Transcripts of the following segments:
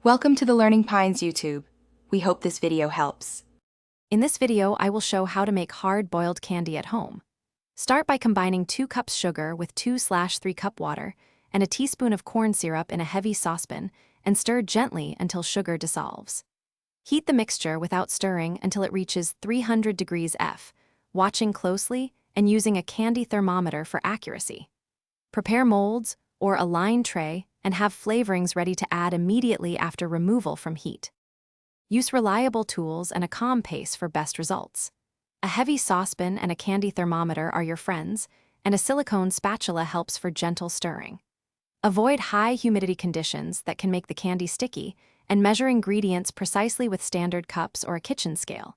Welcome to the Learning Pines YouTube. We hope this video helps. In this video, I will show how to make hard-boiled candy at home. Start by combining 2 cups sugar with 2/3 cup water and a teaspoon of corn syrup in a heavy saucepan and stir gently until sugar dissolves. Heat the mixture without stirring until it reaches 300 degrees F, watching closely and using a candy thermometer for accuracy. Prepare molds or a line tray and have flavorings ready to add immediately after removal from heat. Use reliable tools and a calm pace for best results. A heavy saucepan and a candy thermometer are your friends, and a silicone spatula helps for gentle stirring. Avoid high humidity conditions that can make the candy sticky, and measure ingredients precisely with standard cups or a kitchen scale.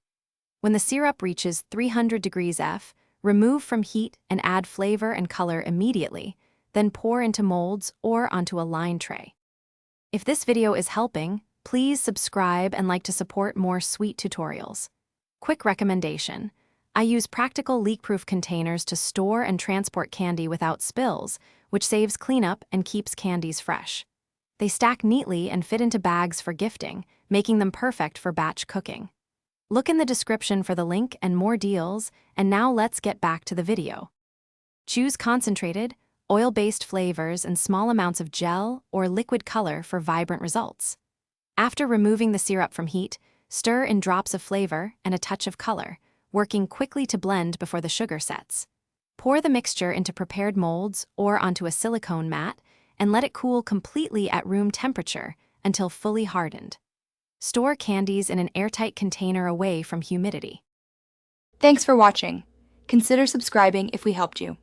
When the syrup reaches 300 degrees F, remove from heat and add flavor and color immediately, then pour into molds or onto a line tray. If this video is helping, please subscribe and like to support more sweet tutorials. Quick recommendation: I use practical leak-proof containers to store and transport candy without spills, which saves cleanup and keeps candies fresh. They stack neatly and fit into bags for gifting, making them perfect for batch cooking. Look in the description for the link and more deals, and now let's get back to the video. Choose concentrated, oil-based flavors and small amounts of gel or liquid color for vibrant results. After removing the syrup from heat, stir in drops of flavor and a touch of color, working quickly to blend before the sugar sets. Pour the mixture into prepared molds or onto a silicone mat and let it cool completely at room temperature until fully hardened. Store candies in an airtight container away from humidity. Thanks for watching. Consider subscribing if we helped you.